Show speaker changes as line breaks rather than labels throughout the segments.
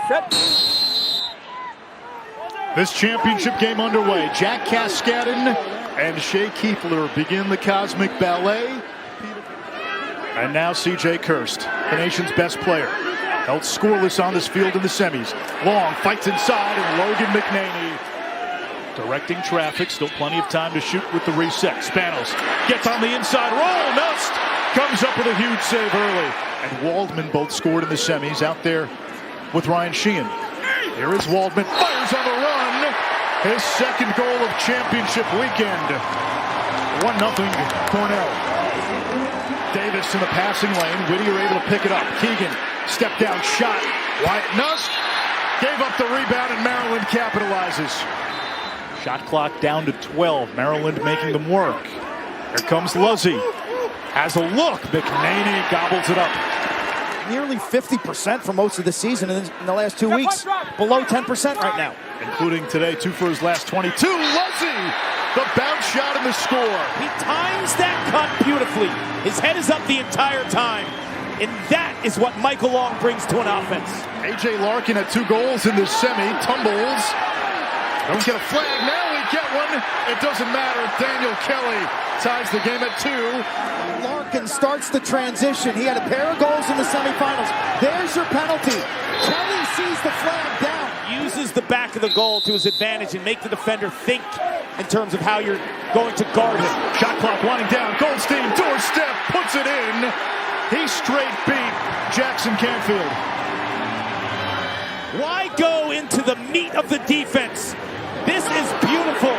Set.
This championship game underway. Jack Cascadden and Shea Keefler begin the Cosmic Ballet. And now C.J. Kirst, the nation's best player, held scoreless on this field in the semis. Long fights inside, and Logan McNaney directing traffic. Still plenty of time to shoot with the reset. Spanos gets on the inside roll. Nust comes up with a huge save early. And Waldman both scored in the semis out there with Ryan Sheehan. Here is Waldman, fires on the run. His second goal of championship weekend. 1-0 Cornell. Davis in the passing lane. Whittier able to pick it up. Keegan, step down shot. Wyatt Nust gave up the rebound, and Maryland capitalizes. Shot clock down to 12. Maryland making them work. Here comes Luzzy. Has a look. McNaney gobbles it up.
Nearly 50% for most of the season in the last 2 weeks. Below 10% right now.
Including today, 2 for his last 22. Luzzy, the bounce shot and the score.
He times that cut beautifully. His head is up the entire time. And that is what Michael Long brings to an offense.
A.J. Larkin had 2 goals in this semi. Tumbles. Don't get a flag. Now we get one. It doesn't matter. Daniel Kelly ties the game at 2.
Larkin starts the transition. He had a pair of goals in the semifinals. There's your penalty. Kelly sees the flag down.
Uses the back of the goal to his advantage and make the defender think in terms of how you're going to guard him.
Shot clock winding down. Goldstein, doorstep, puts it in. He straight beat Jackson Canfield.
Why go into the meat of the defense? This is beautiful.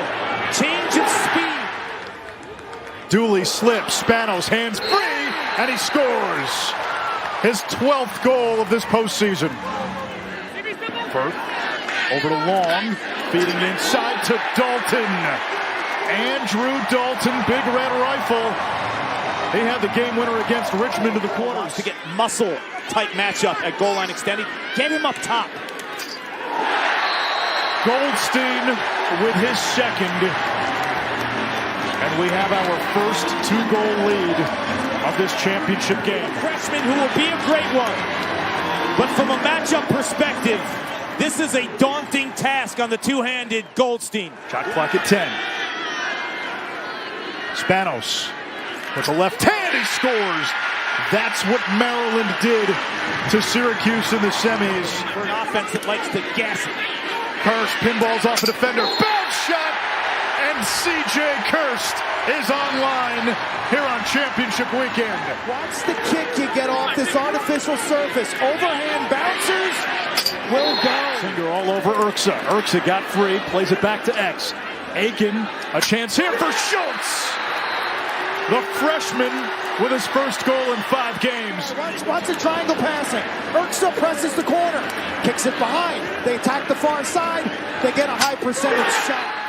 Change of speed.
Dooley slips. Spanos hands free, and he scores. His 12th goal of this postseason. Firth over to Long, feeding inside to Dalton. Andrew Dalton, big red rifle. He had the game winner against Richmond in the quarters.
To get muscle tight matchup at goal line extended. Get him up top.
Goldstein with his second. And we have our first 2-goal lead of this championship game.
Freshman who will be a great one. But from a matchup perspective, this is a daunting task on the two-handed Goldstein.
Shot clock at 10. Spanos with the left hand, he scores. That's what Maryland did to Syracuse in the semis.
For an offense that likes to gas it.
Kirst pinballs off a defender. Bounce shot! And C.J. Kirst is online here on championship weekend.
Watch the kick you get off this artificial surface. Overhand bouncers will go.
Finger all over Urksa. Urksa got free, plays it back to X. Aiken, a chance here for Schultz. The freshman with his first goal in 5 games.
Watch the triangle passing. Urksa presses the corner. Kicks it behind. They attack the far side. They get a high percentage shot.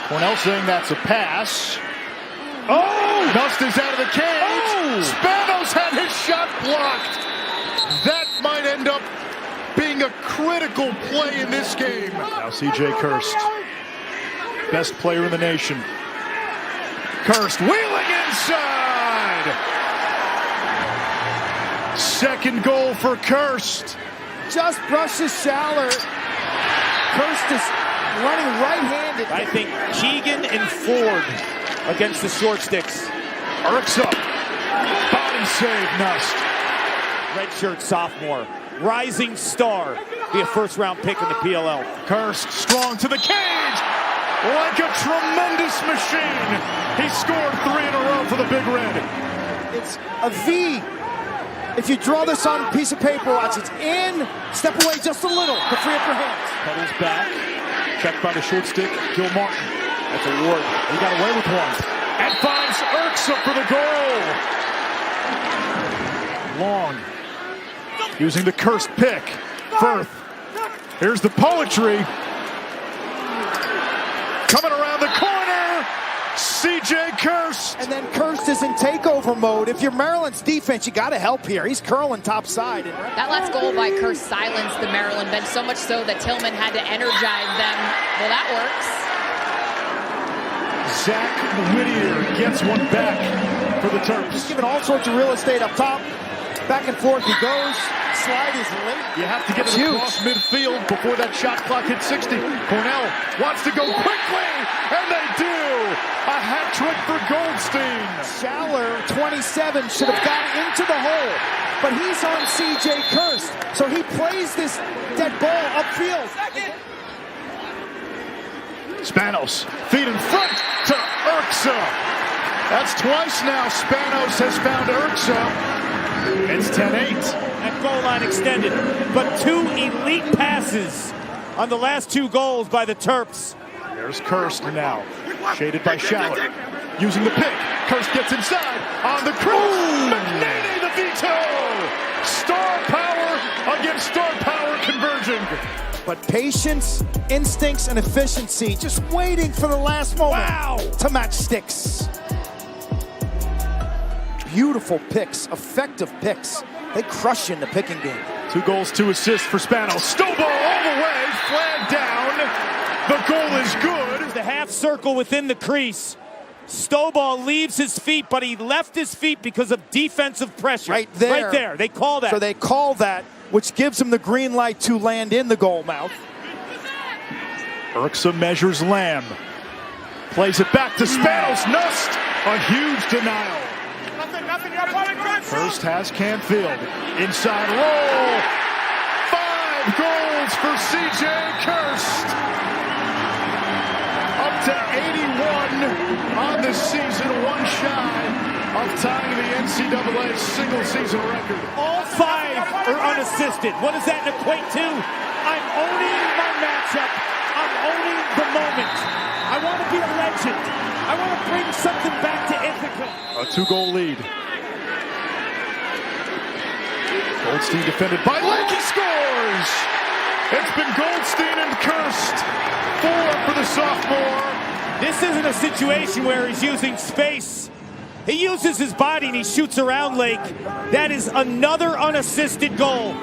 Cornell saying that's a pass. Oh! Nust is out of the cage. Oh! Spanos had his shot blocked. That might end up being a critical play in this game. Now C.J. Kirst, best player in the nation. Kirst wheeling inside. Second goal for Kirst.
Just brushes Schaller. Kirst is running right-handed.
I think Keegan and Ford against the short sticks.
Urksa, body save, Nust.
Redshirt sophomore, rising star, be a first-round pick in the PLL.
Kirst strong to the cage, like a tremendous machine. He scored 3 in a row for the Big Red.
It's a V. If you draw this on a piece of paper, watch, it's in, step away just a little to free up your hands.
Pedals back, checked by the short stick, Gil Martin. That's a Ward. He got away with one. And finds Urksa for the goal. Long, using the Kirst pick. Firth, here's the poetry. Coming around the corner, C.J. Kirst.
And then Kirst is in takeover mode. If you're Maryland's defense, you got to help here. He's curling topside.
That last goal by Kirst silenced the Maryland bench so much so that Tillman had to energize them. Well, that works.
Zach Whittier gets one back for the Terps.
He's given all sorts of real estate up top. Back and forth he goes. slide is late.
You have to get it across midfield before that shot clock hits 60. Cornell wants to go quickly, and they do. A hat trick for Goldstein.
Schaller, 27, should have got into the hole, but he's on C.J. Kirst, so he plays this dead ball upfield.
Spanos, feet in front to Urksa. That's twice now Spanos has found Urksa. It's 10-8.
That goal line extended, but two elite passes on the last two goals by the Terps.
There's Kirst now, shaded by Schaller. Using the pick, Kirst gets inside on the cross. McNaney the veto! Star power against star power converging.
But patience, instincts, and efficiency, just waiting for the last moment to match sticks. Beautiful picks, effective picks. They crush you in the picking game.
2 goals, 2 assists for Spanos. Stovall all the way, flag down. The goal is good.
The half circle within the crease. Stovall leaves his feet, but he left his feet because of defensive pressure.
Right there.
Right there. They call that.
So they call that, which gives him the green light to land in the goal mouth.
Urksa measures Lamb. Plays it back to Spanos. Nust. A huge denial. First has Canfield. Inside roll. 5 goals for C.J. Kirst. Up to 81 on the season, 1 shy of tying the NCAA single season record.
All 5 are unassisted. What does that equate to? I'm owning my matchup. I'm owning the moment. I want to be a legend. I want to bring something back to Ithaca.
A 2-goal lead. Goldstein defended by Lake. He scores! It's been Goldstein and Kirst. 4 for the sophomore.
This isn't a situation where he's using space. He uses his body and he shoots around Lake. That is another unassisted goal.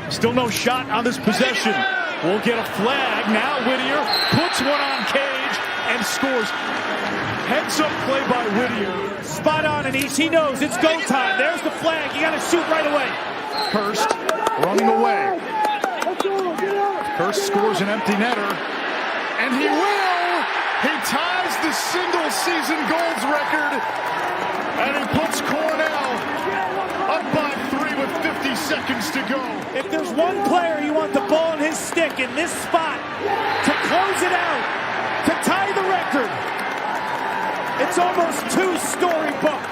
Still no shot on this possession. We'll get a flag. Now Whittier puts one on Cage and scores. Heads up play by Whittier.
Spot on, and he knows it's go time. There's the flag. You got to shoot right away.
Kirst running away. Kirst scores an empty netter, and he will. He ties the single season goals record, and he puts Cornell up by 3 with 50 seconds to go.
If there's one player you want the ball in his stick in this spot to close it out, to tie the record, it's almost 2-story book.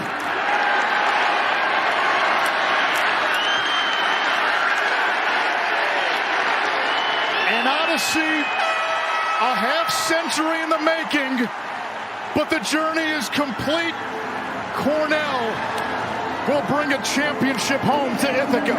An odyssey, a half-century in the making, but the journey is complete. Cornell will bring a championship home to Ithaca.